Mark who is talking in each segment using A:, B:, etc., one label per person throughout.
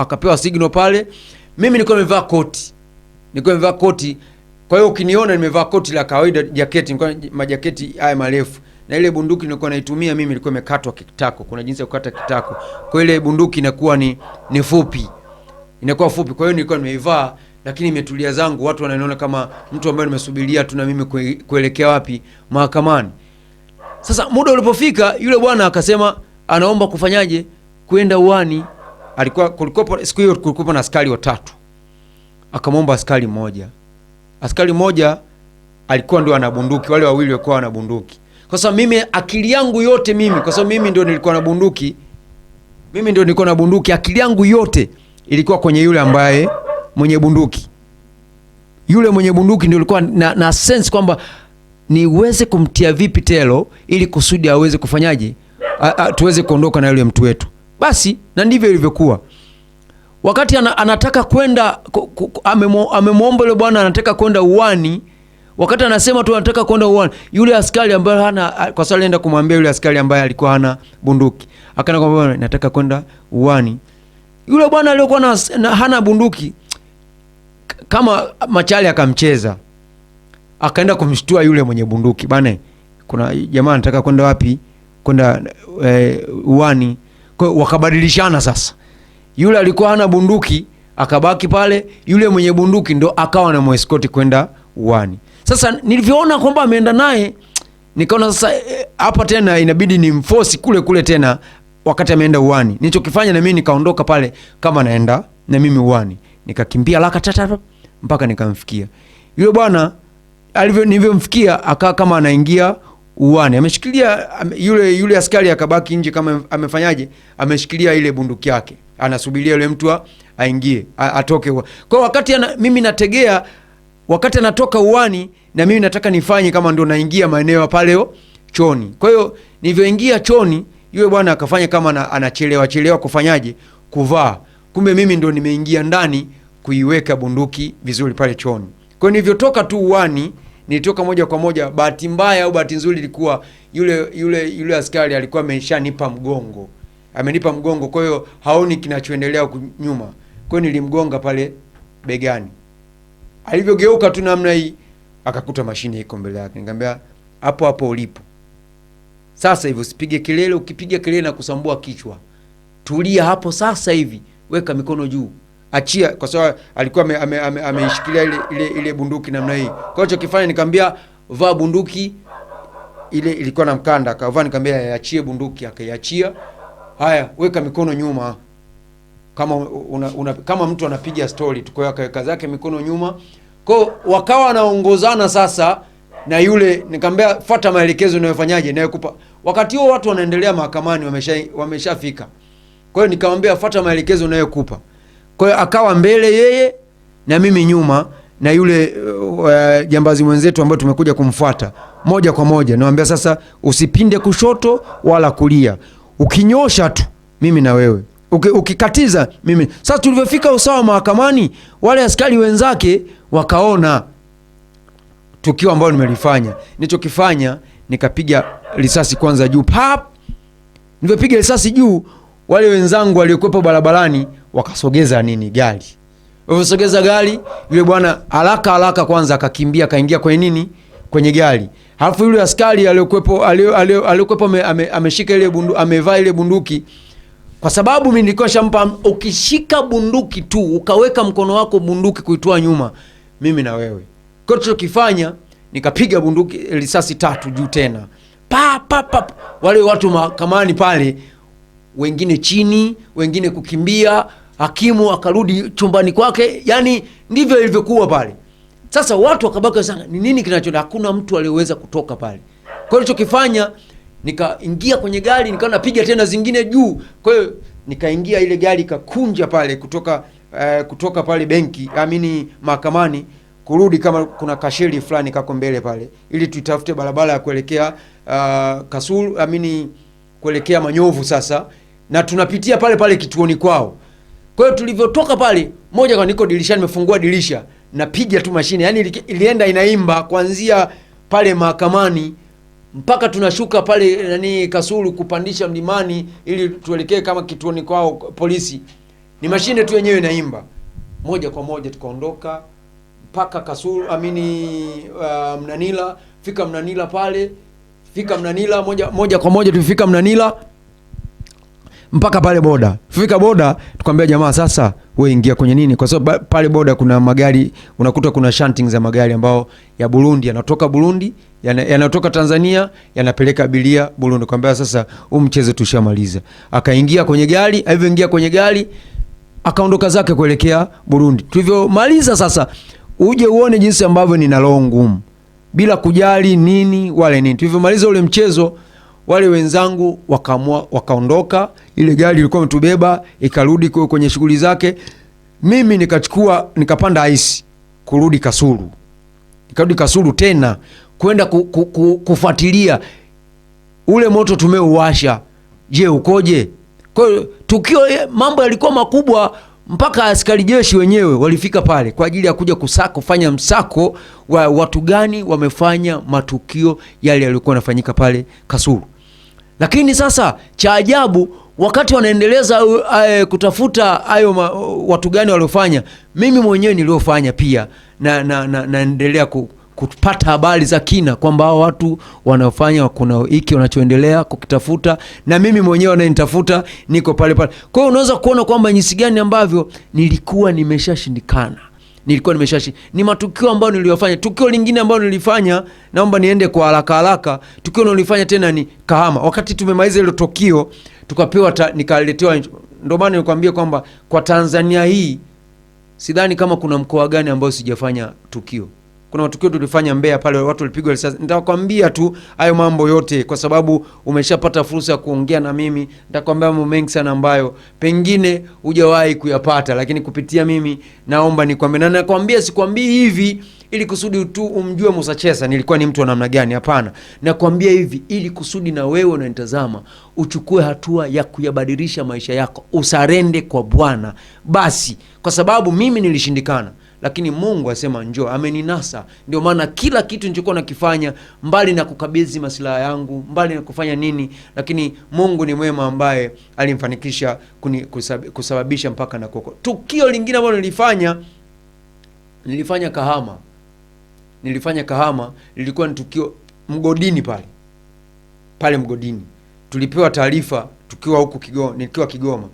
A: akapewa signal pale. Mimi nilikuwa nimevaa koti. Kwa hiyo ukiniona nimevaa koti la kawaida, jaketi, nilikuwa majaketi haya marefu. Na ile bunduki nilikuwa naitumia mimi ilikuwa imekatwa kitako. Kuna jinsi ya kukata kitako. Kwa ile bunduki inakuwa ni fupi. Inakuwa fupi. Kwa hiyo nilikuwa nimeivaa, lakini imetulia zangu. Watu wananiona kama mtu ambaye nimesubiria tu na mimi kuelekea wapi? Mahakamani. Sasa muda ulipofika, yule bwana akasema anaomba kufanyaje? Kwenda uani. Kulikuwa siku hiyo kulikuwa na askari watatu. Akamwomba askari mmoja. Askari mmoja alikuwa ndio ana bunduki, wale wawili walikuwa wana bunduki. Kwa sababu mimi akili yangu yote kwa sababu mimi ndio nilikuwa na bunduki. Akili yangu yote ilikuwa kwenye yule ambaye mwenye bunduki. Yule mwenye bunduki ndio alikuwa na sense kwamba niweze kumtia vipi telo ili kusudi aweze kufanyaje? Tuweze kuondoka na yule mtu wetu. Basi na ndivyo ilivyokuwa. Wakati anataka kwenda, amemwomba yule bwana anataka kwenda uani. Wakati anasema tu anataka kwenda uani, yule askari ambaye kwa sababu alienda kumwambia yule askari ambaye alikuwa hana bunduki, akaenda kumwambia nataka kwenda uani. Yule bwana aliyokuwa hana bunduki kama machali akamcheza, akaenda kumshtua yule mwenye bunduki. Bana, kuna jamaa anataka kwenda wapi? Kwenda uani. Kwa hiyo wakabadilishana sasa. Yule alikuwa hana bunduki akabaki pale, yule mwenye bunduki ndo akawa na mueskoti kwenda uani. Sasa nilivyoona kwamba ameenda naye, nikaona sasa hapa tena inabidi nimforce kule tena wakati ameenda uani. Nilichokifanya na mimi nikaondoka pale kama naenda na mimi uani. Nikakimbia lakatata mpaka nikamfikia. Yule bwana nilivyomfikia akawa kama anaingia uani. Ameshikilia yule askari akabaki nje kama amefanyaje? Ameshikilia ile bunduki yake. Anasubiria yule mtu aingie, atoke. Kwa wakati mimi nategea, wakati anatoka uani na mimi nataka nifanye kama ndo naingia maeneo pale choni. Kwa hiyo nilivyoingia choni, yule bwana akafanya kama anachelewa kufanyaje? Kuvaa. Kumbe mimi ndo nimeingia ndani kuiweka bunduki vizuri pale choni. Kwa hiyo nilivyotoka tu uani, nilitoka moja kwa moja. Bahati mbaya au bahati nzuri ilikuwa yule askari alikuwa ameshanipa mgongo. Amenipa mgongo, kwa hiyo haoni kinachoendelea nyuma. Kwa hiyo nilimgonga pale begani. Alivyogeuka tu namna hii akakuta mashine iko mbele yake. Nikamwambia hapo ulipo. Sasa hivi usipige kelele, ukipiga kelele na kusambua kichwa. Tulia hapo sasa hivi. Weka mikono juu. Achia, kwa sababu alikuwa ameishikilia ile bunduki namna hii. Kwa hiyo kifanya nikamwambia vaa bunduki ile ilikuwa na mkanda. Akavaa, nikamwambia achie bunduki, akaiachia. Haya, weka mikono nyuma. Kama mtu anapiga story tu. Kwa hiyo akaweka zake mikono nyuma. Kwa wakawa wanaongozana sasa na yule, nikamwambia fuata maelekezo unayofanyaje nayo kupa. Wakati huo watu wanaendelea mahakamani, wameshafika. Kwa hiyo nikamwambia fuata maelekezo unayokupa. Kwa hiyo akawa mbele yeye na mimi nyuma na yule jambazi mwenzetu ambaye tumekuja kumfuata moja kwa moja. Naambia sasa usipinde kushoto wala kulia. Ukinyosha tu mimi na wewe. Ukikatiza mimi. Sasa tulivyofika usawa mahakamani, wale askari wenzake wakaona tukio ambalo nimelifanya. Nilichokifanya nikapiga risasi kwanza juu. Pap! Nilipopiga risasi juu, wale wenzangu waliokuwepo barabarani wakasogeza gari. Waliposogeza gari, yule bwana haraka kwanza akakimbia kaingia kwenye kwenye gari. Halafu yule askari aliyokuwepo ameshika ile bunduki, amevaa ile bunduki. Kwa sababu mimi nilikuwa shampa, ukishika bunduki tu ukaweka mkono wako bunduki kuitoa nyuma, mimi na wewe. Kwa hiyo kifanya nikapiga bunduki risasi 3 juu tena. Wale watu mahakamani pale, wengine chini, wengine kukimbia, hakimu akarudi chumbani kwake. Yani ndivyo ilivyokuwa pale. Sasa watu wakabaki sana, ni nini kinachoenda? Hakuna mtu aliyeweza kutoka pale. Kwa hiyo nilichokifanya nikaingia kwenye gari, nikawa napiga tena zingine juu. Kwa hiyo nikaingia ile gari kakunja pale kutoka pale benki, mahakamani, kurudi kama kuna kasheri fulani kako mbele pale, ili tutafute barabara ya kuelekea Kasulu, kuelekea Manyovu sasa, na tunapitia pale kituoni kwao. Kwa hiyo tulivyotoka pale, moja kwa niko dirishani, nimefungua dirisha, napiga tu mashine. Yani ilienda inaimba kuanzia pale mahakamani mpaka tunashuka pale Kasulu kupandisha mlimani ili tuelekee kama kituoni kwao polisi. ni mashine tu yenyewe inaimba. Moja kwa moja tukaondoka mpaka Kasulu Mnanila. Fika Mnanila pale, moja kwa moja tulifika Mnanila mpaka pale boda. Fika boda tukamwambia jamaa, sasa wewe ingia kwenye nini, kwa sababu pale boda kuna magari, unakuta kuna shunting za magari ambao ya Burundi, yanatoka Burundi, yanatoka Tanzania, yanapeleka abiria Burundi. Kwambia sasa huu mchezo tushamaliza. Akaingia kwenye gari, alivyoingia kwenye gari akaondoka zake kuelekea Burundi. Tulivyomaliza sasa, uje uone jinsi ambavyo nina roho ngumu, bila kujali nini wale nini. Tulivyomaliza ule mchezo, wale wenzangu wakaondoka, ile gari ilikuwa imetubeba ikarudi kwenye shughuli zake. Mimi nikapanda ice kurudi Kasulu. Nikarudi Kasulu tena kwenda kufuatilia ule moto tumeuwasha, je ukoje? Kwa hiyo mambo yalikuwa makubwa, mpaka askari jeshi wenyewe walifika pale kwa ajili ya kuja kufanya msako wa watu gani wamefanya matukio yale yaliokuwa yanafanyika pale Kasulu. Lakini sasa cha ajabu, wakati wanaendeleza kutafuta hayo watu gani waliofanya, mimi mwenyewe niliofanya pia naendelea kupata habari za kina kwamba hao watu wanaofanya kuna hiki wanachoendelea kukitafuta, na mimi mwenyewe wananitafuta niko pale pale. Kwa hiyo unaweza kuona kwamba jinsi gani ambavyo nilikuwa nimeshashindikana. Ni matukio ambayo niliyofanya. Tukio lingine ambalo nilifanya, naomba niende kwa haraka. Tukio nilifanya tena ni Kahama. Wakati tumemaliza ile tukio, tukapewa nikaletewa, ndio maana nikwambia kwamba kwa Tanzania hii sidhani kama kuna mkoa gani ambao sijafanya tukio. Kuna matukio tulifanya Mbeya pale, watu walipigwa risasi. Nitakwambia tu hayo mambo yote kwa sababu umeshapata fursa ya kuongea na mimi. Nitakwambia mambo mengi sana ambayo pengine hujawahi kuyapata, lakini kupitia mimi naomba nikwambie. Na nakwambia, sikwambii hivi ili kusudi tu umjue Musa Chesa nilikuwa ni mtu wa namna gani, hapana. Nakwambia hivi ili kusudi na wewe unanitazama uchukue hatua ya kuyabadilisha maisha yako, usarende kwa Bwana. Basi kwa sababu mimi nilishindikana, lakini Mungu asema njoo, ameninasa. Ndio maana kila kitu nilichokuwa nakifanya, mbali na kukabidhi maslaha yangu, mbali na kufanya nini, lakini Mungu ni mwema ambaye alimfanikisha kusababisha mpaka na koko. Tukio lingine ambalo nilifanya Kahama, lilikuwa ni tukio mgodini pale Mgodini. Tulipewa taarifa tukiwa huko Kigoma, nikiwa Kigoma.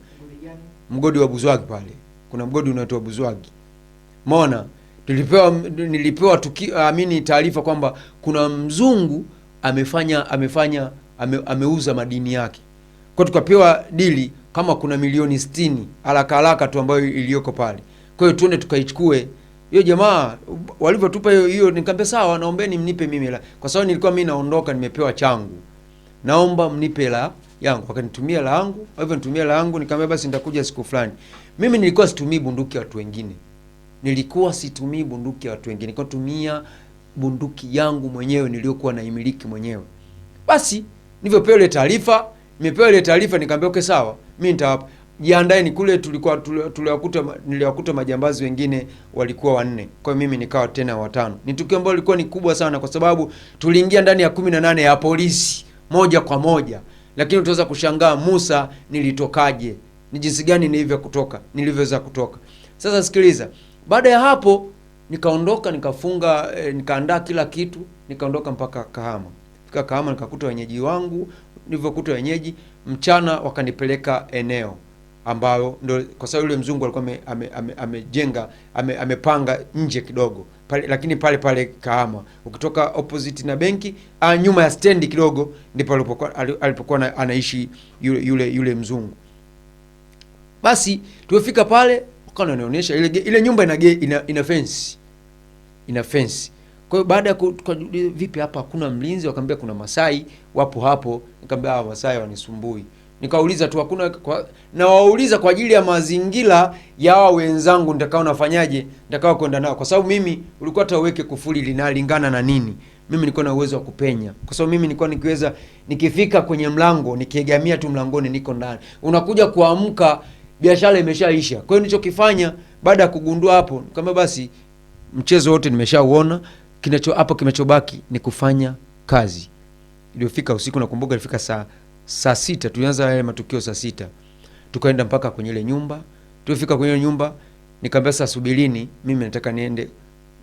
A: Mgodi wa Buzwagi pale. Kuna mgodi unaitwa Buzwagi. Mona, nilipewa taarifa kwamba kuna mzungu ameuza madini yake. Kwa tukapewa dili kama kuna milioni 60 haraka tu ambayo iliyoko pale. Kwa hiyo tuende tukaichukue. Hiyo jamaa walivyotupa hiyo nikamwambia sawa, naombeni mnipe mimi hela. Kwa sababu nilikuwa mimi naondoka nimepewa changu. Naomba mnipe hela yangu. Wakanitumia hela yangu. Walivyonitumia hela yangu nikamwambia basi nitakuja siku fulani. Mimi nilikuwa situmii bunduki ya watu wengine. Nilikuwa tumia bunduki yangu mwenyewe niliyokuwa naimiliki mwenyewe. Basi nilivyopewa ile taarifa, nikamwambia okay sawa, mimi nitawapa. Jiandaeni kule niliwakuta majambazi wengine walikuwa 4. Kwa hiyo mimi nikawa tena 5. Ni tukio ambalo lilikuwa ni kubwa sana kwa sababu tuliingia ndani ya 18 ya polisi moja kwa moja. Lakini utaweza kushangaa Musa nilitokaje? Ni jinsi gani nilivyoweza kutoka. Sasa sikiliza. Baada ya hapo nikaondoka, nikafunga, nikaandaa kila kitu, nikaondoka mpaka Kahama. Fika Kahama nikakuta wenyeji wangu, nilivyokuta wenyeji, mchana wakanipeleka eneo ambayo ndio kwa sababu yule mzungu alikuwa amejenga amepanga nje kidogo. Lakini pale Kahama, ukitoka opposite na benki, nyuma ya stendi kidogo ndipo alipokuwa anaishi yule mzungu. Basi tulifika pale, wakanionyesha ile nyumba ina fence. Kwa hiyo baada ya vipi hapa hakuna mlinzi? Wakaniambia kuna Masai wapo hapo. Nikamwambia Masai wanisumbui. Nikauliza tu na wauliza kwa ajili ya mazingira ya hao wenzangu nitakao nafanyaje, nitakao kwenda nao, kwa sababu mimi ulikuwa hata uweke kufuli linalingana na nini, mimi nilikuwa na uwezo wa kupenya, kwa sababu mimi nilikuwa nikiweza nikifika kwenye mlango nikiegamia tu mlangoni niko ndani. Unakuja kuamka biashara imeshaisha. Kwa hiyo nilichokifanya baada ya kugundua hapo, nikamwambia basi mchezo wote nimeshauona, kinachobaki ni kufanya kazi. Iliyofika usiku, nakumbuka ilifika saa 6, tulianza yale matukio saa 6. Tukaenda mpaka kwenye ile nyumba, Tulifika kwenye nyumba, nikamwambia sasa subirini, mimi nataka niende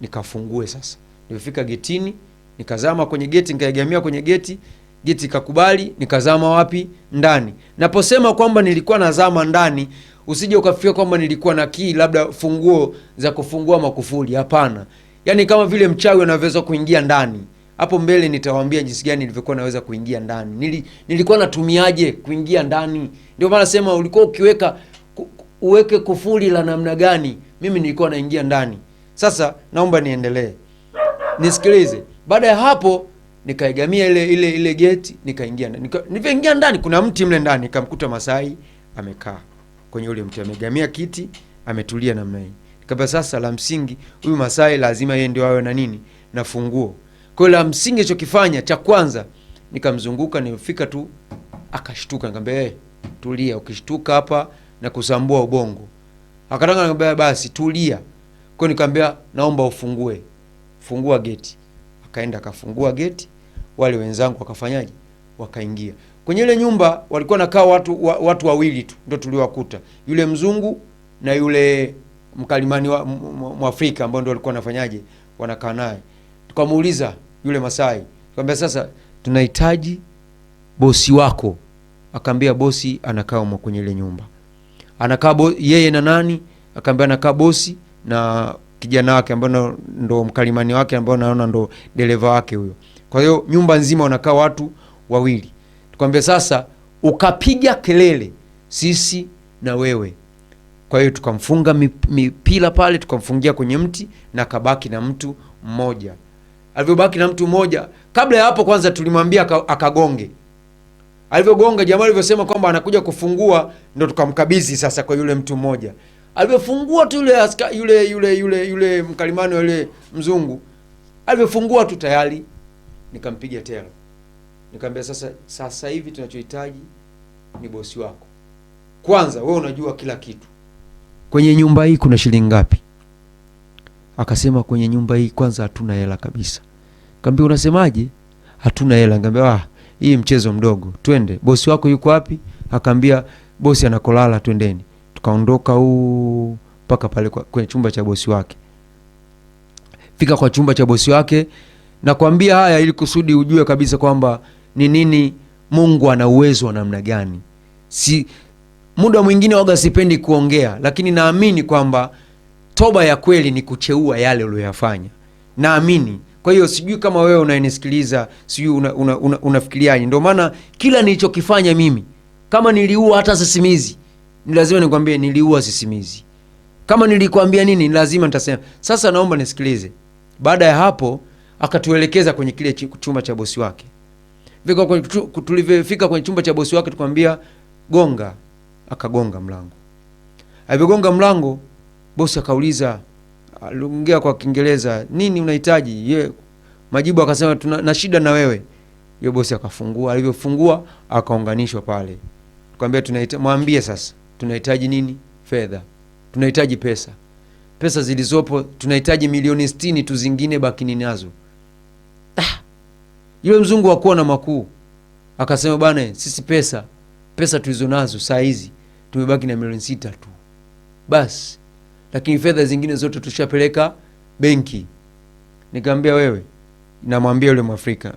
A: nikafungue sasa. Nilifika getini, nikazama kwenye geti, nikaegemea kwenye geti, geti ikakubali, nikazama wapi? Ndani. Naposema kwamba nilikuwa nazama ndani, usije ukafikia kwamba nilikuwa na key, labda funguo za kufungua makufuli. Hapana. Yaani kama vile mchawi anaweza kuingia ndani. Hapo mbele nitawaambia jinsi gani nilivyokuwa naweza kuingia ndani. Nilikuwa natumiaje kuingia ndani? Ndio maana nasema ulikuwa uweke kufuli la namna gani? Mimi nilikuwa naingia ndani. Sasa naomba niendelee. Nisikilize. Baada ya hapo nikaigamia ile gate, nikaingia ndani. Nilipoingia ndani kuna mti mle ndani, nikamkuta Masai amekaa kwenye ule mti, amegamia kiti, ametulia namna hii. Nikamwambia sasa la msingi huyu Masai lazima yeye ndio awe na nini? Na funguo. Kwa hiyo la msingi alichokifanya cha kwanza, nikamzunguka, nilifika tu akashtuka, nikamwambia tulia, ukishtuka hapa na kusambua ubongo. Akataka, nikamwambia basi tulia. Kwa hiyo nikamwambia naomba ufungue. Fungua geti. Akaenda akafungua geti, wale wenzangu wakafanyaje? Wakaingia. Kwenye ile nyumba walikuwa nakaa watu wawili tu ndio tuliwakuta. Yule mzungu na yule mkalimani wa Mwafrika ambao ndio walikuwa wanafanyaje? Wanakaa naye. Tukamuuliza yule Masai, tukamwambia sasa tunahitaji bosi wako. Akaambia bosi anakaa kwenye ile nyumba. Anakaa yeye na nani? Akaambia anakaa bosi na kijana wake ambao ndo mkalimani wake ambao naona ndo dereva wake huyo. Kwa hiyo nyumba nzima wanakaa watu wawili. Tukamwambia sasa ukapiga kelele sisi na wewe. Kwa hiyo tukamfunga mipila pale, tukamfungia kwenye mti na kabaki na mtu mmoja. Alivyobaki na mtu mmoja, kabla ya hapo kwanza tulimwambia akagonge. Alivyogonga, jamaa alivyosema kwamba anakuja kufungua, ndio tukamkabidhi sasa kwa yule mtu mmoja. Alivyofungua tu yule mkalimani yule mzungu, alivyofungua tu tayari nikampiga tena. Nikamwambia sasa hivi tunachohitaji ni bosi wako. Kwanza wewe unajua kila kitu. Kwenye nyumba hii kuna shilingi ngapi? Akasema kwenye nyumba hii kwanza hatuna hela kabisa. Nikamwambia unasemaje? Hatuna hela. Nikamwambia hii mchezo mdogo. Twende. Bosi wako yuko wapi? Akaambia bosi anakolala, twendeni. Tukaondoka mpaka pale kwenye chumba cha bosi wake. Fika kwa chumba cha bosi wake, na kuambia haya ili kusudi ujue kabisa kwamba ni nini Mungu ana uwezo wa namna gani. Muda mwingine waga sipendi kuongea, lakini naamini kwamba toba ya kweli ni kucheua yale uliyofanya. Naamini. Kwa hiyo sijui kama wewe unanisikiliza, sijui unafikiriaje. Ndio maana kila nilichokifanya mimi, kama niliua hata sisimizi, ni lazima nikwambie niliua sisimizi. Kama nilikwambia nini, ni lazima nitasema. Sasa naomba nisikilize. Baada ya hapo akatuelekeza kwenye kile chumba cha bosi wake. Tulifika kwenye chumba cha bosi wake, tukamwambia gonga. Akagonga mlango. Alipogonga mlango, bosi akauliza, aliongea kwa Kiingereza, nini unahitaji? Yeye majibu akasema tuna shida na wewe. Yeye bosi akafungua, alivyofungua akaunganishwa pale. Tukamwambia mwambie sasa tunahitaji nini? Fedha. Tunahitaji pesa. Pesa zilizopo tunahitaji milioni 60 tu, zingine baki nazo. Yule mzungu hakuwa na makuu. Akasema bana, sisi pesa tulizo nazo saa hizi tumebaki na milioni 6 tu. Basi. Lakini fedha zingine zote tushapeleka benki. Nikamwambia wewe, namwambia yule Mwafrika,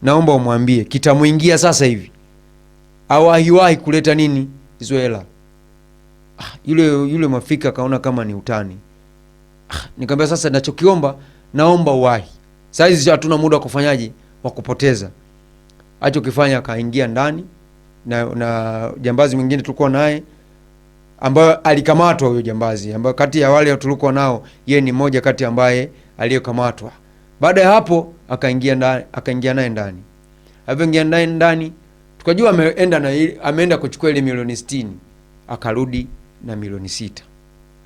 A: naomba umwambie kitamuingia sasa hivi. Hawahi kuleta nini? Hizo hela. Yule Mwafrika kaona kama ni utani. Nikamwambia sasa ninachokiomba, naomba uwahi. Sasa hizi hatuna muda wa kufanyaje? Wa kupoteza. Acho kifanya akaingia ndani na jambazi mwingine tulikuwa naye ambaye alikamatwa. Huyo jambazi ambaye kati ya wale tulikuwa nao yeye ni mmoja kati ambaye aliyekamatwa. Baada ya hapo akaingia naye ndani. Alipoingia naye ndani tukajua ameenda kuchukua ile milioni 60. Akarudi na milioni 6.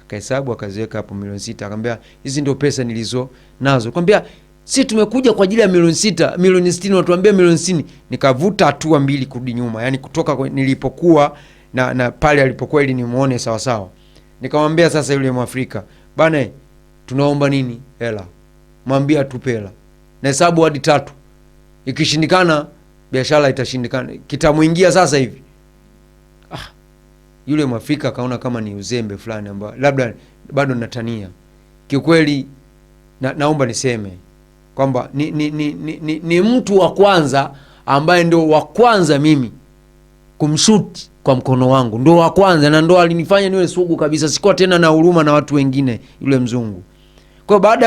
A: Akahesabu akaziweka hapo milioni 6. Akamwambia hizi ndio pesa nilizo nazo. Akamwambia si tumekuja kwa ajili ya milioni 6, milioni 60 watuambia milioni 60. Nikavuta hatua 2 kurudi nyuma, yani kutoka nilipokuwa na pale alipokuwa ili nimuone sawa sawa. Nikamwambia sasa yule Mwafrika, bana tunaomba nini? Hela. Mwambie atupe hela. Na hesabu hadi 3. Ikishindikana biashara itashindikana. Kitamuingia sasa hivi. Yule Mwafrika akaona kama ni uzembe fulani ambao labda bado natania. Kiukweli naomba niseme kwamba ni mtu wa kwanza ambaye ndio wa kwanza mimi kumshuti kwa mkono wangu, ndio wa kwanza na ndio alinifanya niwe sugu kabisa. Sikuwa tena na huruma na watu wengine, yule mzungu. Kwa baada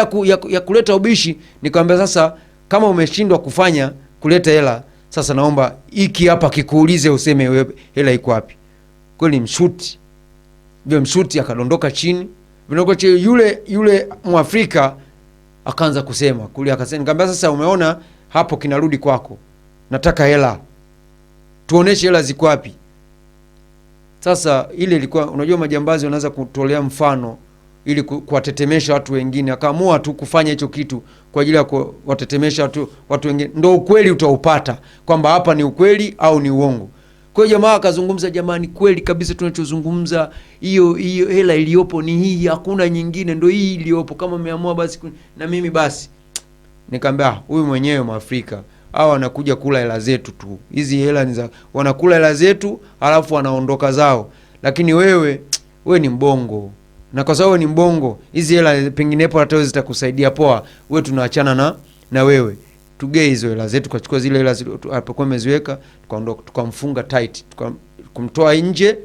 A: ya kuleta ubishi, nikamwambia sasa, kama umeshindwa kufanya kuleta hela, sasa naomba hiki hapa kikuulize, useme wewe hela iko wapi. Kweli mshuti. Ndio mshuti akadondoka chini. Yule Mwafrika akaanza kusema kule, akasema, nikamwambia sasa, umeona hapo kinarudi kwako. Nataka hela. Tuoneshe hela ziko wapi. Sasa ile ilikuwa, unajua majambazi wanaanza kutolea mfano ili kuwatetemesha watu wengine. Akaamua tu kufanya hicho kitu kwa ajili ya kuwatetemesha watu wengine. Ndio ukweli utaupata kwamba hapa ni ukweli au ni uongo. Kwa hiyo jamaa akazungumza, jamani, kweli kabisa tunachozungumza, hiyo hela iliyopo ni hii, hakuna nyingine, ndio hii iliyopo. Kama umeamua basi na mimi basi. Nikamwambia, huyu mwenyewe Mwafrika hao wanakuja kula hela zetu tu. Hizi hela ni za wanakula hela zetu alafu wanaondoka zao. Lakini wewe ni mbongo. Na kwa sababu ni mbongo, hizi hela penginepo hata wewe zitakusaidia poa. Wewe tunaachana na wewe. Tugee hizo hela zetu, tukachukua zile hela alipokuwa ameziweka, tukaondoka, tukamfunga tight, kumtoa nje,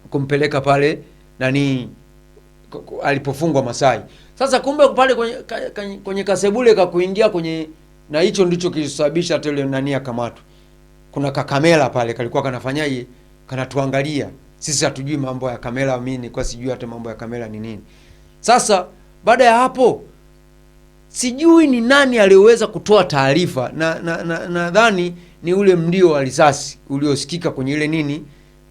A: kumpeleka pale alipofungwa Masai. Sasa kumbe pale kwenye kasebule kakuingia kwenye, na hicho ndicho kilisababisha hata ile akamatwa. Kuna kakamera pale kalikuwa kanafanyaje, kanatuangalia. Sisi hatujui mambo ya kamera, mimi nilikuwa sijui hata mambo ya kamera ni nini. Sasa baada ya hapo sijui ni nani aliyeweza kutoa taarifa, nadhani ni ule mlio wa risasi uliosikika kwenye ile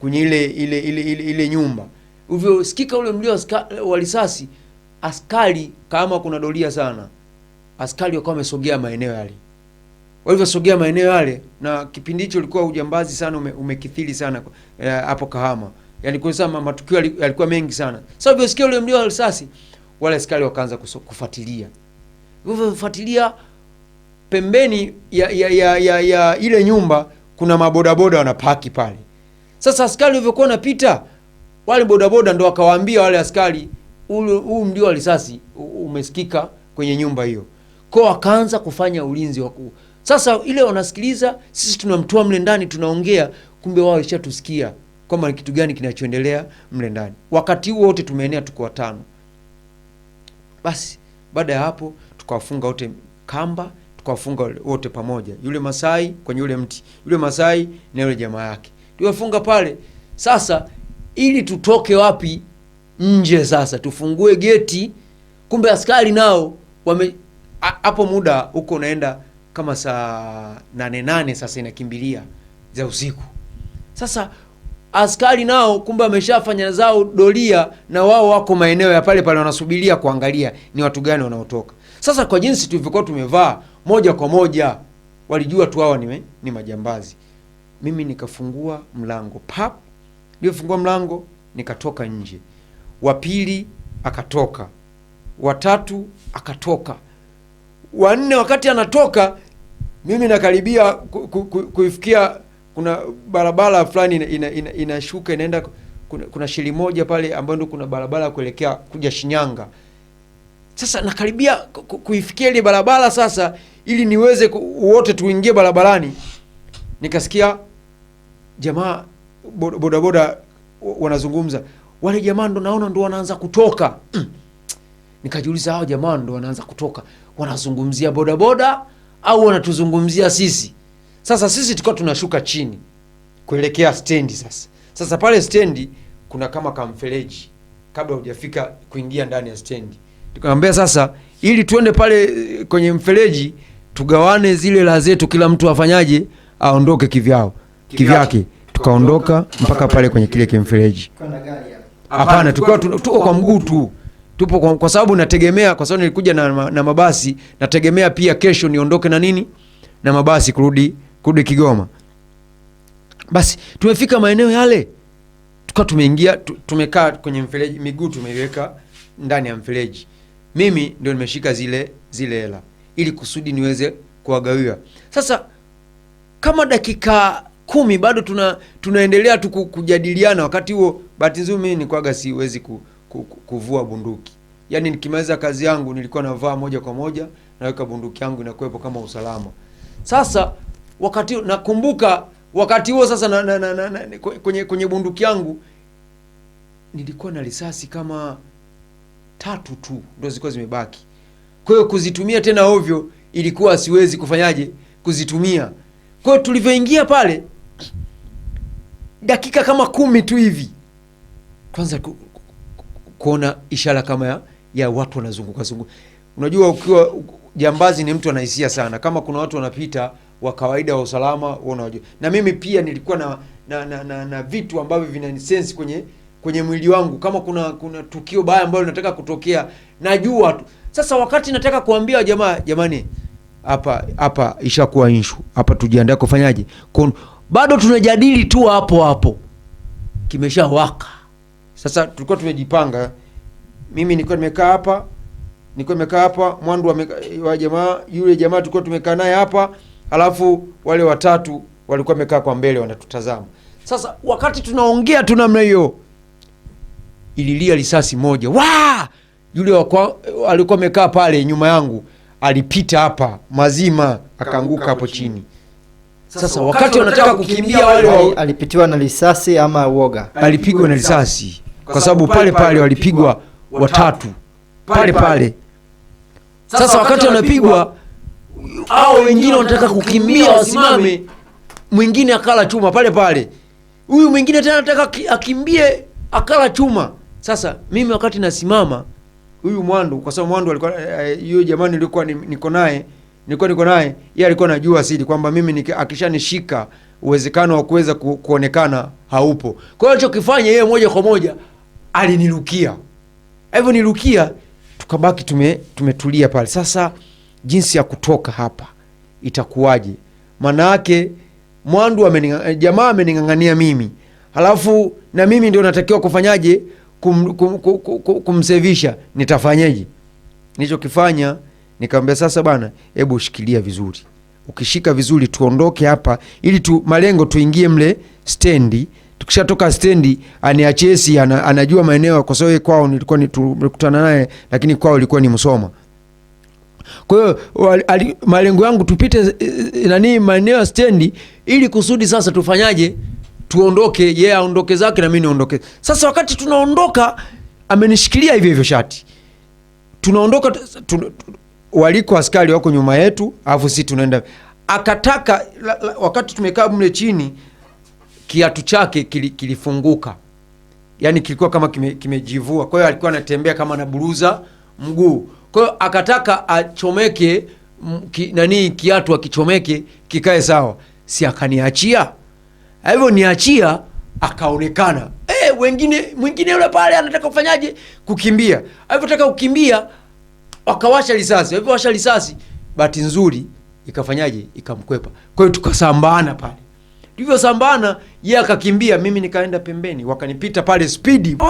A: kwenye ile nyumba. Ulivyosikika ule mlio wa risasi, askari kama kuna doria sana, askari wakawa wamesogea maeneo yale. Walivyosogea maeneo yale, na kipindi hicho ulikuwa ujambazi sana umekithiri sana hapo Kahama. Yaani kwa sababu matukio yalikuwa mengi sana. Sasa walivyosikia ule mlio wa risasi, wale askari wakaanza kufuatilia. Kufuatilia pembeni ya ile nyumba kuna mabodaboda wanapaki pale. Sasa askari walivyokuwa wanapita, wale bodaboda ndo wakawaambia wale askari, huu mlio wa risasi umesikika kwenye nyumba hiyo. Kwa wakaanza kufanya ulinzi wakuu. Sasa ile wanasikiliza, sisi tunamtoa mle ndani tunaongea, kumbe wao ishatusikia kwamba ni kitu gani kinachoendelea mle ndani. Wakati huo wote tumeenea, tuko watano. Basi baada ya hapo tukawafunga wote kamba, tukawafunga wote pamoja. Yule Masai kwenye yule mti, yule Masai na yule jamaa yake, tuwafunga pale. Sasa ili tutoke wapi nje, sasa tufungue geti. Kumbe askari nao hapo muda huko unaenda kama saa 8 sasa inakimbilia za usiku. Sasa askari nao kumbe wameshafanya zao doria, na wao wako maeneo ya pale wanasubiria kuangalia ni watu gani wanaotoka. Sasa kwa jinsi tulivyokuwa tumevaa, moja kwa moja walijua tu hao ni majambazi. Mimi nikafungua mlango, pap, nilifungua mlango nikatoka nje. Wa pili akatoka, wa tatu akatoka, wa nne wakati anatoka, mimi nakaribia kuifikia, kuna barabara fulani inashuka inaenda, kuna shili moja pale ambayo ndio kuna barabara kuelekea kuja Shinyanga. Sasa nakaribia kuifikia ile barabara sasa, ili niweze wote tuingie barabarani. Nikasikia jamaa bodaboda wanazungumza, wale jamaa ndo naona ndo wanaanza kutoka. Nikajiuliza, hao jamaa ndo wanaanza kutoka, wanazungumzia bodaboda au wanatuzungumzia sisi? Sasa sisi tulikuwa tunashuka chini kuelekea stendi. Sasa pale stendi kuna kama kamfereji kabla hujafika kuingia ndani ya stendi. Tukamwambia sasa, ili tuende pale kwenye mfereji tugawane zile la zetu, kila mtu afanyaje, aondoke kivyake. Tukaondoka mpaka pale kwenye kile kimfereji. Hapana, tuko kwa mguu tu. Tupo kwa sababu nategemea, kwa sababu nilikuja na mabasi, nategemea pia kesho niondoke na mabasi kurudi Kigoma. Basi tumefika maeneo yale, tukawa tumeingia, tumekaa kwenye mfereji, miguu tumeiweka ndani ya mfereji. Mimi ndio nimeshika zile hela ili kusudi niweze kuwagawia. Sasa kama dakika 10 bado tunaendelea tu kujadiliana. Wakati huo bahati nzuri mimi nilikuwa siwezi kuvua bunduki. Yaani nikimaliza kazi yangu nilikuwa navaa moja kwa moja, naweka bunduki yangu inakuwepo kama usalama. Sasa wakati nakumbuka wakati huo sasa kwenye bunduki yangu nilikuwa na risasi kama 3 tu ndio zilikuwa zimebaki. Kwa hiyo kuzitumia tena ovyo ilikuwa siwezi kufanyaje kuzitumia. Kwa hiyo tulivyoingia pale dakika kama 10 tu hivi kwanza kuona ishara kama ya watu wanazunguka zunguka. Unajua ukiwa jambazi ni mtu anahisia sana. Kama kuna watu wanapita wa kawaida wa usalama unajua. Na mimi pia nilikuwa na vitu ambavyo vinanisense kwenye mwili wangu. Kama kuna tukio baya ambalo linataka kutokea najua tu. Sasa wakati nataka kuambia jamani hapa ishakuwa issue. Hapa tujiandae kufanyaje? Bado tunajadili tu hapo. Kimeshawaka. Sasa tulikuwa tumejipanga. Mimi nilikuwa nimekaa hapa, Mwandu wa jamaa, yule jamaa tulikuwa tumekaa naye hapa, alafu wale watatu walikuwa wamekaa kwa mbele wanatutazama. Sasa wakati tunaongea tu namna hiyo ililia risasi moja. Yule alikuwa amekaa pale nyuma yangu alipita hapa mazima akaanguka hapo chini. Sasa wakati wanataka kukimbia wale
B: alipitiwa na risasi ama uoga?
A: Alipigwa na risasi kwa sababu pale walipigwa watatu pale. Sasa wakati wanapigwa hao wengine wanataka kukimbia wasimame, mwingine akala chuma pale. Huyu mwingine tena anataka akimbie akala chuma. Sasa mimi wakati nasimama huyu Mwandu, kwa sababu Mwandu alikuwa yule jamani nilikuwa niko naye, yeye alikuwa anajua asili kwamba mimi akishanishika uwezekano wa kuweza kuonekana haupo. Kwa hiyo alichokifanya yeye moja kwa moja alinirukia. Hivyo nirukia tukabaki tumetulia pale. Sasa jinsi ya kutoka hapa itakuwaje? Maana yake Mwandu jamaa ameningangania mimi. Halafu na mimi ndio natakiwa kufanyaje? Kumsevisha. Nitafanyaje? Nilichokifanya nikamwambia sasa bana, hebu shikilia vizuri. Ukishika vizuri tuondoke hapa ili malengo tuingie mle stendi. Tukishatoka stendi aniachesi anajua maeneo kwa sababu kwao nilikuwa tumekutana naye, lakini kwao ilikuwa ni Musoma. Kwa hiyo malengo yangu tupite maeneo ya stendi ili kusudi sasa tufanyaje? Tuondoke, yeye aondoke zake na mimi niondoke. Sasa wakati tunaondoka amenishikilia hivyo shati. Tunaondoka waliko askari wako nyuma yetu, alafu sisi tunaenda. Akataka wakati tumekaa mle chini kiatu chake kilifunguka. Yaani kilikuwa kama kimejivua. Kwa hiyo alikuwa anatembea kama anaburuza mguu. Kwa hiyo akataka achomeke kiatu akichomeke kikae sawa. Si akaniachia. Hivyo niachia akaonekana. Mwingine yule pale anataka kufanyaje? Kukimbia. Alipotaka kukimbia wakawasha risasi. Walipowasha risasi bahati nzuri ikafanyaje? Ikamkwepa. Kwa hiyo tukasambana pale. Ndivyo sambana yeye akakimbia, mimi nikaenda pembeni, wakanipita pale speed.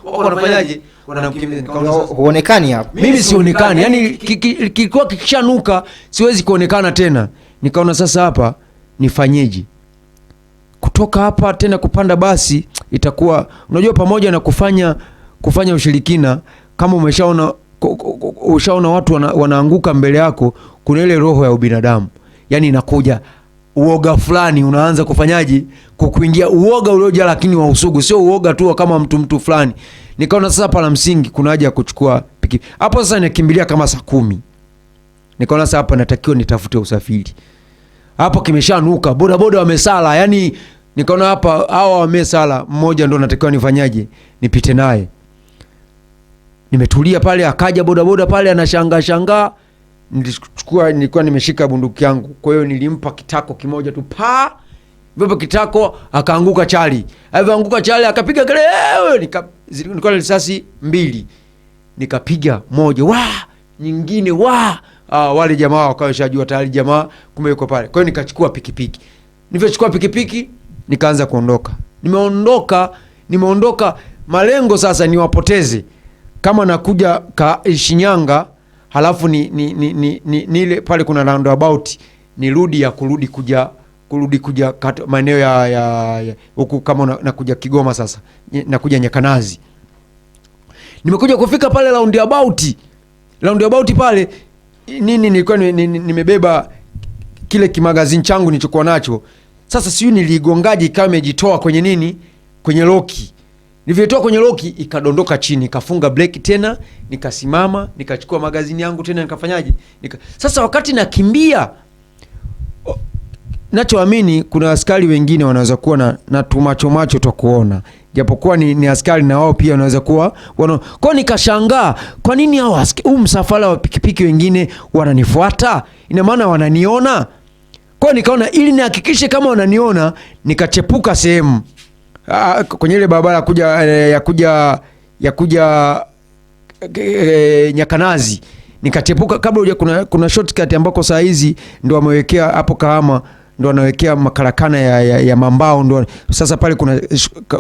A: Wanafanyaje? Wanamkimbiza. Nikaona
B: huonekani hapo.
A: Mimi sionekani. Yaani kilikuwa kikishanuka siwezi kuonekana tena. Nikaona sasa hapa nifanyeje? Kutoka hapa tena kupanda basi itakuwa unajua pamoja na kufanya ushirikina, kama ushaona watu wanaanguka mbele yako, kuna ile roho ya ubinadamu. Yaani inakuja uoga fulani unaanza kufanyaje? Kukuingia uoga uliojaa lakini wa usugu, sio uoga tu kama mtu fulani. Nikaona sasa hapa la msingi kuna haja ya kuchukua piki. Hapo sasa nikimbilia kama saa 10. Nikaona sasa hapa natakiwa nitafute usafiri. Hapo kimeshanuka, bodaboda wamesala. Yaani nikaona hapa hawa wamesala, mmoja ndo natakiwa nifanyaje? Nipite naye. Nimetulia pale, akaja bodaboda pale anashangaa. Nilikuwa nimeshika bunduki yangu. Kwa hiyo nilimpa kitako kimoja tu Vipo kitako akaanguka chali. Alipoanguka chali akapiga kelele. Nilikuwa na risasi 2. Nikapiga moja, nyingine wale jamaa wakashajua tayari jamaa kumbe yuko pale. Kwa hiyo nikachukua pikipiki. Nilipochukua pikipiki nikaanza kuondoka. Nimeondoka malengo sasa niwapoteze. Kama nakuja Shinyanga halafu ni ile pale kuna roundabout kurudi kuja kurudi kuja maeneo ya huku kama nakuja Kigoma sasa. Nakuja Nyakanazi. Nimekuja kufika pale roundabout pale nini nilikuwa nimebeba kile kimagazini changu nilichokuwa nacho. Sasa siyo niligongaje kama imejitoa kwenye nini? Kwenye loki. Nilivyotoa kwenye loki ikadondoka chini, nikafunga breki tena, nikasimama, nikachukua magazini yangu tena nikafanyaje? Sasa wakati nakimbia, nachoamini kuna askari wengine wanaweza kuwa na tumacho tu kuona. Japokuwa ni askari na wao pia wanaweza kuwa kwa nikashangaa kwa nini hao msafara wa pikipiki wengine wananifuata? Ina maana wananiona. Kwa nikaona ili nihakikishe kama wananiona, nikachepuka sehemu kwenye ile barabara ya kuja Nyakanazi. Nikachepuka kabla kuna shortcut ambako saa hizi ndo wamewekea hapo Kahama, ndo wanawekea makarakana ya mambao, ndo sasa pale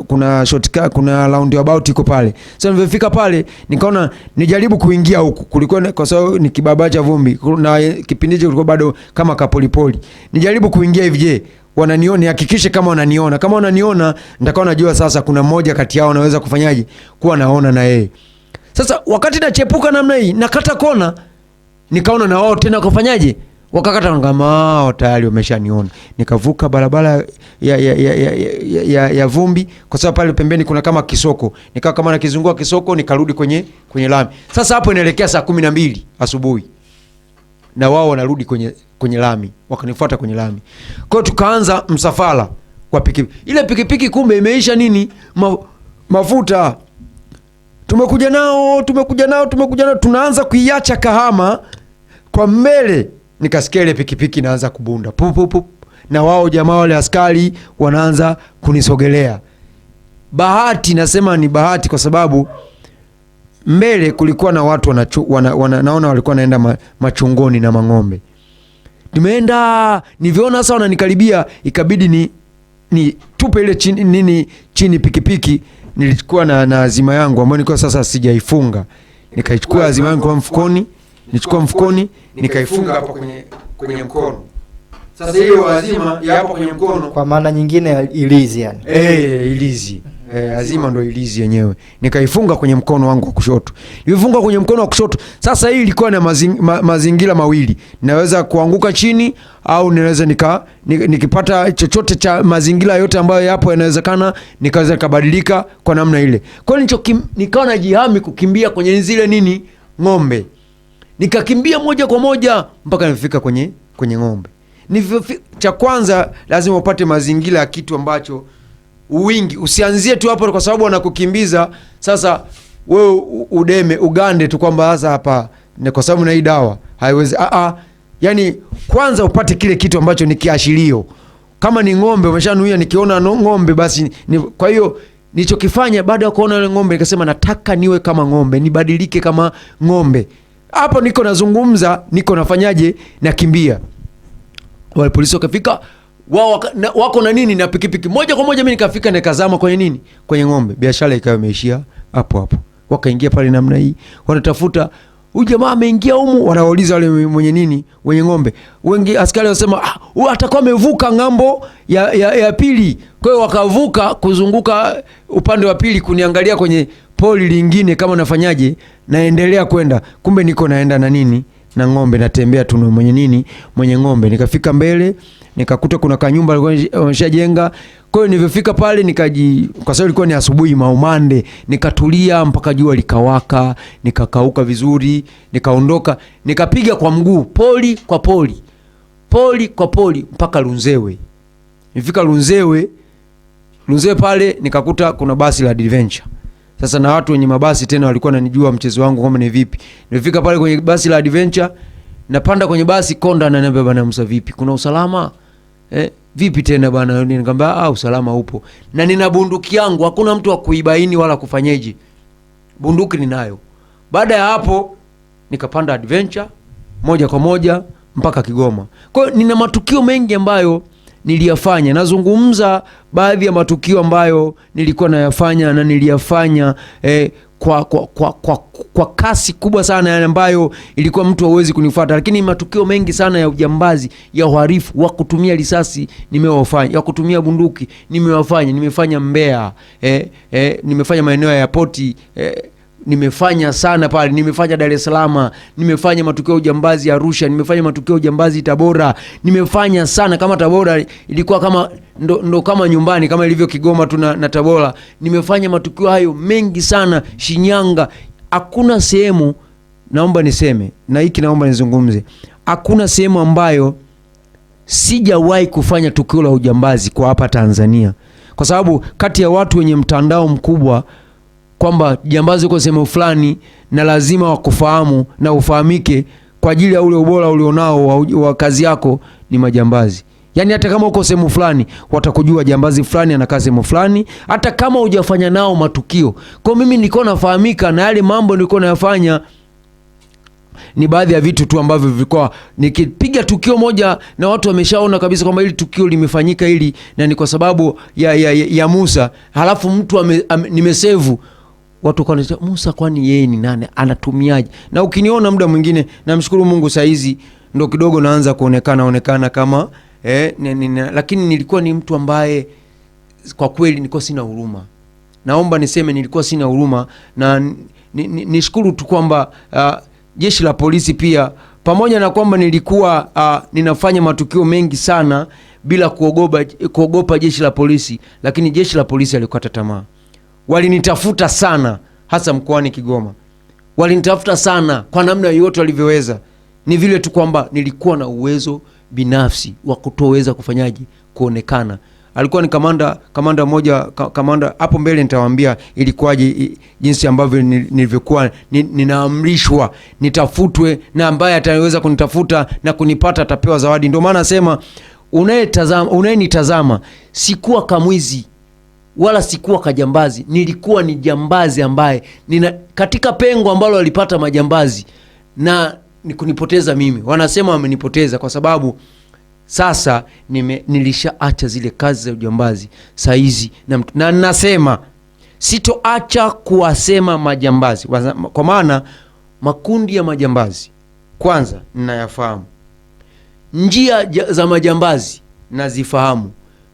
A: kuna shortcut, kuna roundabout iko pale. Sasa nilipofika pale nikaona nijaribu kuingia huku, kulikuwa kwa sababu ni kibaba cha vumbi na kipindi hicho kulikuwa bado kama kapolipoli. Nijaribu kuingia hivi, je, wananiona? Hakikishe kama wananiona. Kama wananiona nitakao najua sasa kuna mmoja kati yao anaweza kufanyaje kuwa naona na yeye. Sasa wakati nachepuka namna hii, nakata kona, nikaona na wao tena kufanyaje? Wakakata ngama, tayari wameshaniona. Nikavuka barabara ya vumbi kwa sababu pale pembeni kuna kama kisoko. Nikawa kama nakizungua kisoko, nikarudi kwenye lami. Sasa hapo inaelekea saa 12 asubuhi. Na wao wanarudi kwenye lami, wakanifuata kwenye lami. Kwa tukaanza msafara kwa pikipiki. Ile pikipiki kumbe imeisha nini? Mafuta. Tumekuja nao, tunaanza kuiacha Kahama kwa mbele. Nikasikia ile pikipiki inaanza kubunda. Pup. Na wao jamaa wale askari wanaanza kunisogelea. Bahati, nasema ni bahati kwa sababu mbele kulikuwa na watu naona walikuwa naenda machungoni na mang'ombe. Nimeenda, nivyoona sasa wananikaribia, ikabidi ni tupe ile chini pikipiki. Nilichukua na azima yangu ambayo nilikuwa sasa sijaifunga. Nikaichukua azima yangu kwa mfukoni, nikaifunga hapo kwenye mkono. Sasa hiyo azima ya hapo kwenye mkono,
B: kwa maana nyingine ilizi yani.
A: Ilizi. Azima ndo ilizi yenyewe. Nikaifunga kwenye mkono wangu wa kushoto. Nilifunga kwenye mkono wa kushoto. Sasa hii ilikuwa na mazingira mawili. Naweza kuanguka chini au naweza nikipata chochote cha mazingira yote ambayo yapo yanawezekana, nikaweza kubadilika kwa namna ile. Kwa hiyo nikawa najihami kukimbia kwenye zile ng'ombe. Nikakimbia moja kwa moja mpaka nifika kwenye ng'ombe. Cha kwanza lazima upate mazingira ya kitu ambacho uwingi. Usianzie tu hapo kwa sababu wanakukimbiza. Sasa wewe ugande tu kwamba sasa hapa ni kwa sababu na hii dawa haiwezi. Yani kwanza upate kile kitu ambacho ni kiashirio. Kama ni ng'ombe umeshanuia, nikiona ng'ombe basi kwa hiyo nilichokifanya baada ya kuona ile ng'ombe nikasema nataka niwe kama ng'ombe, nibadilike kama ng'ombe. Hapo niko nazungumza, niko nafanyaje, nakimbia. Wale polisi wakafika, wao wako na nini na pikipiki. Moja kwa moja mimi nikafika nikazama kwenye kwenye ng'ombe. Biashara ikawa imeishia hapo. Wakaingia pale namna hii, wanatafuta huyu jamaa ameingia humu, wanauliza wale wenye ng'ombe. Wengi askari wanasema atakuwa amevuka ngambo ya pili. Kwa hiyo wakavuka kuzunguka upande wa pili kuniangalia kwenye poli lingine kama nafanyaje, naendelea kwenda. Kumbe niko naenda na ng'ombe, natembea tu mwenye ng'ombe. Nikafika mbele, nikakuta kuna kanyumba alikuwa wameshajenga. Kwa hiyo nilipofika pale kwa sababu ilikuwa ni asubuhi maumande, nikatulia mpaka jua likawaka, nikakauka vizuri, nikaondoka, nikapiga kwa mguu poli kwa poli mpaka Lunzewe. Nilifika Lunzewe pale nikakuta kuna basi la Adventure. Sasa na watu wenye mabasi tena walikuwa wananijua mchezo wangu kama ni vipi. Nilifika pale kwenye basi la Adventure, napanda kwenye basi, konda ananiambia bana Musa, vipi? Kuna usalama? Vipi tena bana? Nikamwambia usalama upo. Na nina bunduki yangu, hakuna mtu wa kuibaini wala kufanyeje. Bunduki ninayo. Baada ya hapo nikapanda Adventure moja kwa moja mpaka Kigoma. Kwa hiyo nina matukio mengi ambayo niliyafanya. Nazungumza baadhi ya matukio ambayo nilikuwa nayafanya na niliyafanya kwa kasi kubwa sana ambayo ilikuwa mtu hawezi kunifuata. Lakini matukio mengi sana ya ujambazi, ya uhalifu wa kutumia risasi nimewafanya, ya kutumia bunduki nimefanya Mbeya, nimefanya maeneo ya airport, nimefanya sana pale, nimefanya Dar es Salaam, nimefanya matukio ya ujambazi Arusha, nimefanya matukio ya ujambazi Tabora, nimefanya sana. Kama Tabora ilikuwa kama ndo kama nyumbani, kama ilivyo Kigoma tu na Tabora. Nimefanya matukio hayo mengi sana, Shinyanga. Hakuna sehemu, naomba niseme na hiki naomba nizungumze, hakuna sehemu ambayo sijawahi kufanya tukio la ujambazi kwa hapa Tanzania, kwa sababu kati ya watu wenye mtandao mkubwa kwamba jambazi uko sehemu fulani na lazima wakufahamu na ufahamike kwa ajili ya ule ubora ulionao wa kazi yako, ni majambazi. Yani hata kama uko sehemu fulani watakujua jambazi fulani anakaa sehemu fulani, hata kama hujafanya nao matukio. Kwa mimi nilikuwa nafahamika na yale mambo nilikuwa nayafanya. Ni baadhi ya vitu tu ambavyo vilikuwa nikipiga tukio moja na watu wameshaona kabisa kwamba hili tukio limefanyika hili na ni kwa sababu ya Musa, halafu mtu nimesevu, watu kwa nini Musa, kwani yeye ni nani, anatumiaje? Na ukiniona muda mwingine, namshukuru Mungu saa hizi ndo kidogo naanza kuonekana kama lakini nilikuwa ni mtu ambaye kwa kweli nilikuwa sina huruma. Naomba niseme nilikuwa sina huruma, na nishukuru tu kwamba jeshi la polisi pia, pamoja na kwamba nilikuwa ninafanya matukio mengi sana bila kuogopa jeshi la polisi, lakini jeshi la polisi alikata tamaa. Walinitafuta sana, hasa mkoani Kigoma. Walinitafuta sana kwa namna yote walivyoweza. Ni vile tu kwamba nilikuwa na uwezo binafsi wa kutoweza kufanyaje, kuonekana. Alikuwa ni kamanda mmoja, kamanda hapo mbele nitawaambia ilikuwaje, jinsi ambavyo nilivyokuwa ninaamrishwa nitafutwe, na ambaye ataweza kunitafuta na kunipata atapewa zawadi. Ndio maana nasema unayenitazama sikuwa kamwizi wala sikuwa kajambazi. Nilikuwa ni jambazi ambaye katika pengo ambalo walipata majambazi na nikunipoteza mimi. Wanasema wamenipoteza kwa sababu sasa nilishaacha zile kazi za ujambazi saizi, na nasema sitoacha kuwasema majambazi, kwa maana makundi ya majambazi kwanza ninayafahamu, njia za majambazi nazifahamu,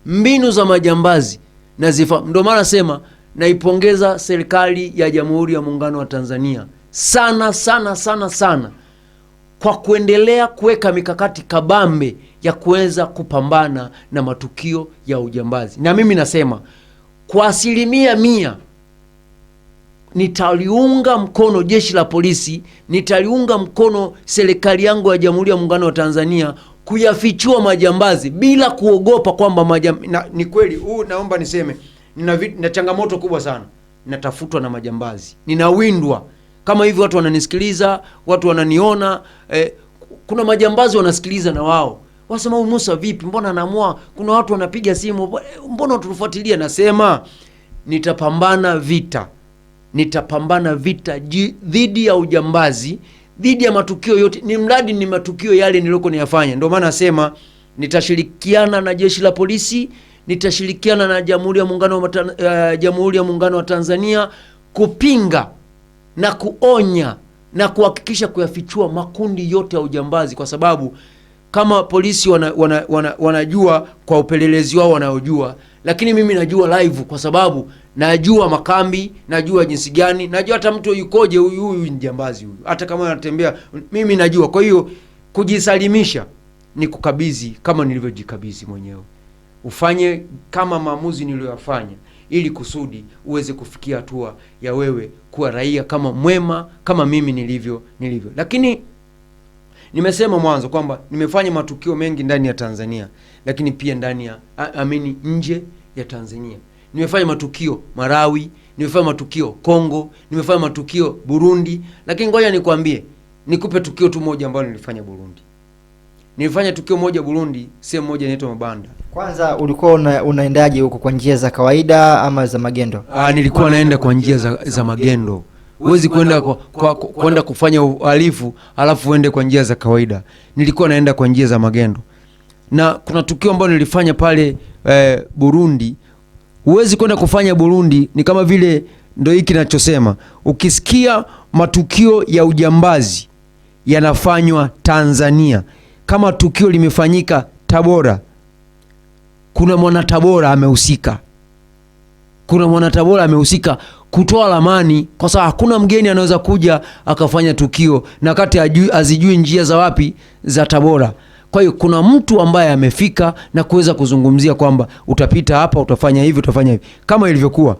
A: mbinu za majambazi nazifahamu. Ndio maana nasema naipongeza serikali ya Jamhuri ya Muungano wa Tanzania sana sana sana sana kwa kuendelea kuweka mikakati kabambe ya kuweza kupambana na matukio ya ujambazi. Na mimi nasema kwa 100% nitaliunga mkono jeshi la polisi, nitaliunga mkono serikali yangu ya Jamhuri ya Muungano wa Tanzania kuyafichua majambazi bila kuogopa kwamba ni kweli. Naomba niseme nina changamoto kubwa sana. Ninatafutwa na majambazi, ninawindwa. Kama hivi watu wananisikiliza, watu wananiona, kuna majambazi wanasikiliza na wao. Wasema huyu Musa vipi? Mbona anaamua? Kuna watu wanapiga simu, mbona tunafuatilia? Nasema nitapambana vita dhidi ya ujambazi, dhidi ya matukio yote, ni mradi ni matukio yale niliyoko niyafanya. Ndio maana nasema nitashirikiana na jeshi la polisi, nitashirikiana na Jamhuri ya Muungano wa Tanzania kupinga na kuonya na kuhakikisha kuyafichua makundi yote ya ujambazi, kwa sababu kama polisi wanajua kwa upelelezi wao wanayojua, lakini mimi najua live kwa sababu najua makambi, najua jinsi gani, najua hata mtu yukoje, huyu ni jambazi huyu, hata kama anatembea mimi najua. Kwa hiyo kujisalimisha ni kukabidhi kama nilivyojikabidhi mwenyewe. Ufanye kama maamuzi niliyofanya, ili kusudi uweze kufikia hatua ya wewe kuwa raia kama mwema kama mimi nilivyo. Lakini nimesema mwanzo kwamba nimefanya matukio mengi ndani ya Tanzania, lakini pia ndani ya nje ya Tanzania. Nimefanya matukio Marawi, nimefanya matukio Kongo, nimefanya matukio Burundi. Lakini ngoja nikwambie, nikupe tukio tu moja ambalo nilifanya Burundi. Nilifanya tukio moja Burundi, sehemu moja inaitwa Mabanda.
B: Kwanza ulikuwa unaendaje huko, kwa njia za kawaida ama za magendo?
A: Nilikuwa naenda kwa njia za magendo. Huwezi kwenda kufanya uhalifu alafu uende kwa njia za kawaida. Nilikuwa naenda kwa njia za magendo. Na kuna tukio ambalo nilifanya pale Burundi. Huwezi kwenda kufanya Burundi, ni kama vile ndio hiki ninachosema. Ukisikia matukio ya ujambazi yanafanywa Tanzania, kama tukio limefanyika Tabora, kuna mwana Tabora amehusika. Kuna mwana Tabora amehusika kutoa lamani, kwa sababu hakuna mgeni anaweza kuja akafanya tukio na kati azijui njia za wapi za Tabora. Kwa hiyo kuna mtu ambaye amefika na kuweza kuzungumzia kwamba utapita hapa, utafanya hivi, utafanya hivi. Kama ilivyokuwa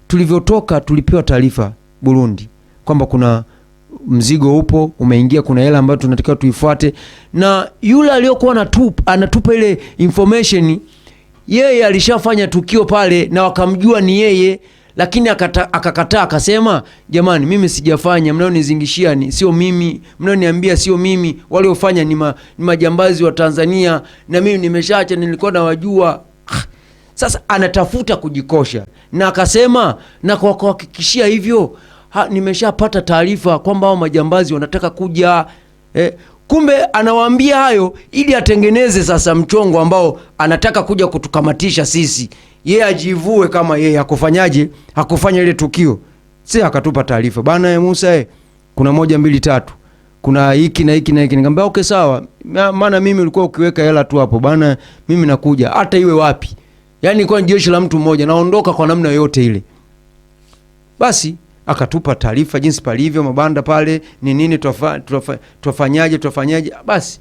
A: tulivyotoka, tulipewa taarifa Burundi kwamba kuna mzigo upo umeingia, kuna hela ambayo tunatakiwa tuifuate, na yule aliyokuwa anatupa ile information, yeye alishafanya tukio pale na wakamjua ni yeye, lakini akakataa, akasema jamani, mimi sijafanya, mnaonizingishia sio mimi, mnaoniambia sio mimi, waliofanya ni majambazi wa Tanzania na mimi nimeshaacha, nilikuwa nawajua. Sasa anatafuta kujikosha, na akasema na kwa kuhakikishia hivyo, nimeshapata taarifa kwamba hao majambazi wanataka kuja. Kumbe anawaambia hayo ili atengeneze sasa mchongo ambao anataka kuja kutukamatisha sisi, yeye ajivue kama yeye hakufanya ile tukio. Si akatupa taarifa, bana Musa, kuna 1 2 3, kuna hiki na hiki na hiki. Nikamwambia okay sawa, maana mimi ulikuwa ukiweka hela tu hapo bana, mimi nakuja hata iwe wapi. Yani kwa jeshi la mtu mmoja naondoka kwa namna yote ile. Basi akatupa taarifa jinsi palivyo mabanda pale, ni nini tufanyaje. Basi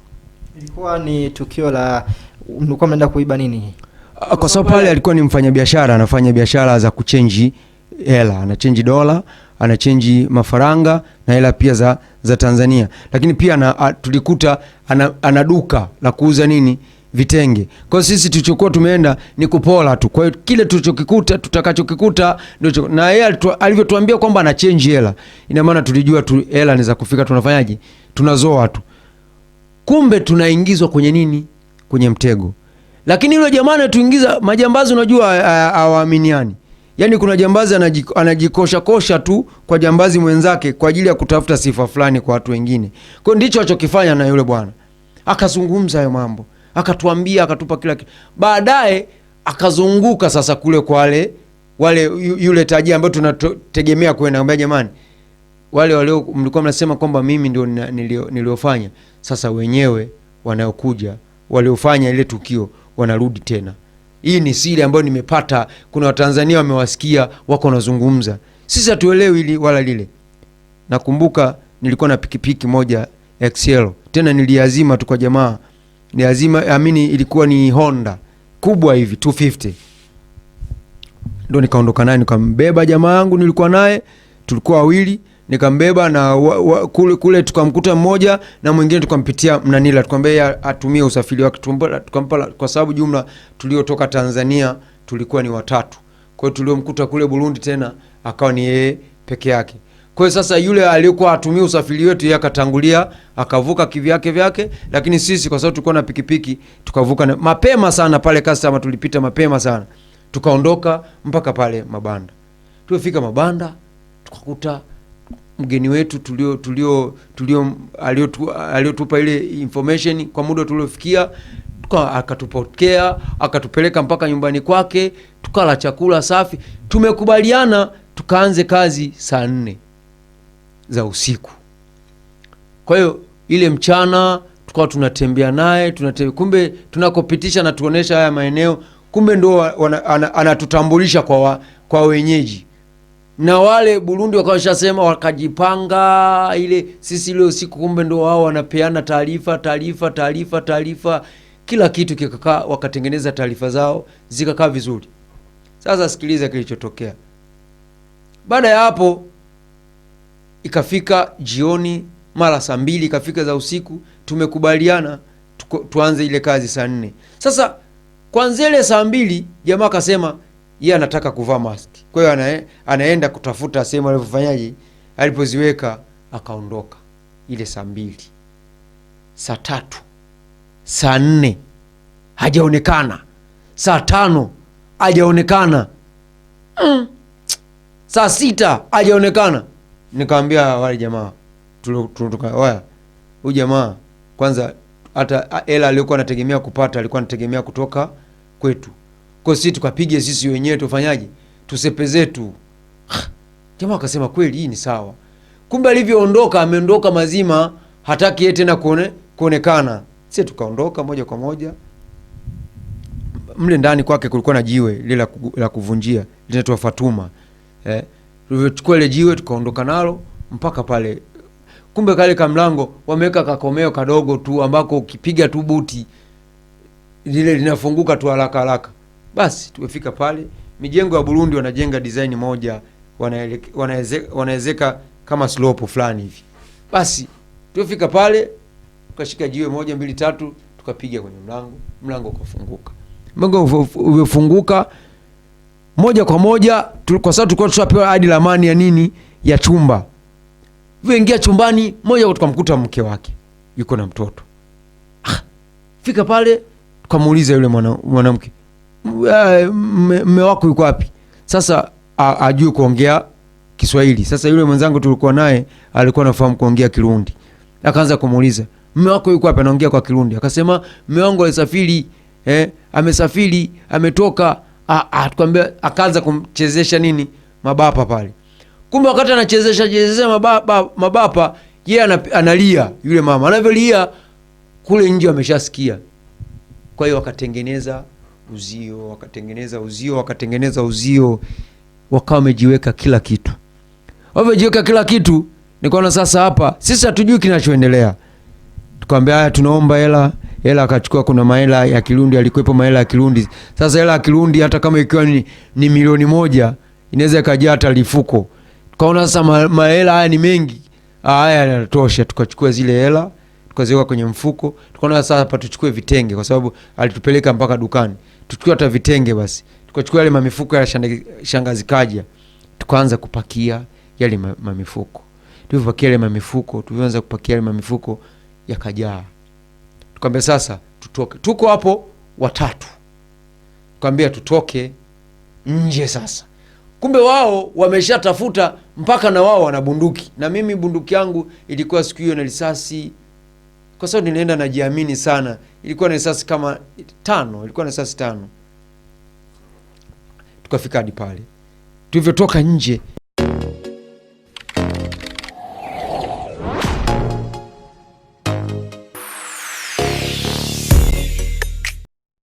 B: ilikuwa ni tukio la mlikuwa mnaenda kuiba nini?
A: Kwa sababu pale alikuwa ni mfanyabiashara, anafanya biashara za kuchange hela, anachange dola, anachange mafaranga na hela pia za Tanzania. Lakini pia tulikuta ana duka la kuuza nini, vitenge. Kwa sisi tulichokuwa tumeenda ni kupola tu. Kwa hiyo kile tutakachokikuta ndio, na yeye alivyotuambia kwamba ana change hela, ina maana tulijua tu hela ni za kufika, tunafanyaje, tunazoa tu. Kumbe tunaingizwa kwenye nini, kwenye mtego. Lakini yule jamaa anatuingiza, majambazi unajua hawaaminiani. Yaani kuna jambazi anajikosha tu kwa jambazi mwenzake kwa ajili ya kutafuta sifa fulani kwa watu wengine. Kwa hiyo ndicho alichokifanya na yule bwana. Akazungumza hayo mambo, akatuambia, akatupa kila kitu. Baadaye akazunguka sasa kule kwa wale yule tajiri ambaye tunategemea kwenda, ngambia jamani, wale mlikuwa mnasema kwamba mimi ndio niliofanya, sasa wenyewe wanaokuja waliofanya ile tukio wanarudi tena. Hii ni siri ambayo nimepata, kuna Watanzania wamewasikia wako nazungumza. Sisi hatuelewi ili wala lile. Nakumbuka nilikuwa na pikipiki moja XL, tena niliazima tu kwa jamaa. Niazima ilikuwa ni Honda kubwa hivi 250. Ndio nikaondoka naye, nikambeba jamaa yangu nilikuwa naye, tulikuwa wawili, nikambeba na kule tukamkuta mmoja na mwingine tukampitia Mnanila, tukamwambia atumie usafiri wake, tukampa, kwa sababu jumla tuliotoka Tanzania tulikuwa ni 3. Kwa hiyo tuliomkuta kule Burundi tena akawa ni yeye peke yake. Kwa hiyo sasa yule aliyekuwa atumia usafiri wetu yeye akatangulia, akavuka vyake, lakini sisi kwa sababu tulikuwa na pikipiki tukavuka mapema sana pale customer, tulipita mapema sana. Tukaondoka mpaka pale mabanda. Tulifika mabanda tukakuta mgeni wetu aliyotupa ile information kwa muda tuliofikia, akatupokea, akatupeleka mpaka nyumbani kwake, tukala chakula safi. Tumekubaliana tukaanze kazi saa 4 za usiku. Kwa hiyo ile mchana tukawa tunatembea naye, kumbe tunakopitisha na tuonesha haya maeneo, kumbe ndo anatutambulisha kwa wenyeji. Na wale Burundi wakashasema, wakajipanga ile sisi ile usiku, kumbe ndo wao wanapeana taarifa, kila kitu kikakaa, wakatengeneza taarifa zao zikakaa vizuri. Sasa sikiliza kilichotokea. Baada ya hapo ikafika jioni, mara saa 2 ikafika za usiku, tumekubaliana tuanze ile kazi saa 4. Sasa kwanza ile saa 2 jamaa akasema yeye anataka kuvaa mask. Kwa hiyo anaenda kutafuta sehemu alipofanyaje, alipoziweka, akaondoka ile saa 2. Saa 3, saa 4 hajaonekana, saa 5 hajaonekana, saa 6 hajaonekana. Nikamwambia wale jamaa waya, huyu jamaa kwanza hata hela aliyokuwa anategemea kupata alikuwa anategemea kutoka kwetu. Kwa sisi tukapige sisi wenyewe, tufanyaje, tusepe zetu. Jamaa akasema kweli hii ni sawa. Kumbe alivyoondoka, ameondoka mazima, hataki yeye tena kuonekana. Sisi tukaondoka moja kwa moja. Mle ndani kwake kulikuwa na jiwe lile la kuvunjia, linaitwa Fatuma. Tulichukua ile jiwe tukaondoka nalo mpaka pale. Kumbe kale kamlango wameweka kakomeo kadogo tu ambako ukipiga tu buti lile linafunguka tu haraka haraka. Basi tumefika pale. Mijengo ya Burundi wanajenga design moja, wanaezeka kama slope fulani hivi. Basi tumefika pale, tukashika jiwe 1 2 3 tukapiga kwenye mlango ukafunguka. Mlango umefunguka moja kwa moja, kwa sababu tulikuwa tushapewa hadi ramani ya nini ya chumba. Tuingia chumbani moja, tukamkuta mke wake yuko na mtoto. Fika pale tukamuuliza yule mwanamke, mume wako yuko wapi? Sasa ajue kuongea Kiswahili. Sasa yule mwenzangu tulikuwa naye alikuwa anafahamu kuongea Kirundi. Akaanza kumuuliza, mume wako yuko wapi? Anaongea kwa Kirundi. Akasema mume wangu alisafiri, amesafiri, ametoka. Tukamwambia, akaanza kumchezesha nini mabapa pale. Kumbe wakati anachezesha mabapa, yeye analia, yule mama anavyolia kule nje ameshasikia. Kwa hiyo wakatengeneza uzio, wakawa wamejiweka kila kitu. Wamejiweka kila kitu. Nikaona sasa hapa sisi hatujui kinachoendelea. Tukamwambia haya, tunaomba hela. Akachukua, kuna mahela ya Kirundi, alikuwepo mahela ya Kirundi. Sasa hela ya Kirundi hata kama ikiwa ni 1,000,000 inaweza ikajaa hata lifuko. Tukaona sasa mahela haya ni mengi. Haya yanatosha. Tukachukua zile hela, tukaziweka kwenye mfuko. Tukaona sasa hapa tuchukue vitenge, kwa sababu alitupeleka mpaka dukani. Tuchukue hata vitenge basi. Tukachukua yale mamifuko ya shangazi kaja. Tukaanza kupakia yale mamifuko. Tulipopakia yale mamifuko, tulianza kupakia yale mamifuko yakajaa. Tukamwambia sasa tutoke. Tuko hapo watatu. Tukamwambia tutoke nje sasa. Kumbe wao wameshatafuta mpaka na wao wana bunduki. Na mimi bunduki yangu ilikuwa siku hiyo na risasi. Kwa sababu ninaenda najiamini sana. Ilikuwa na risasi kama 5. Tukafika hadi pale. Tulivyotoka nje,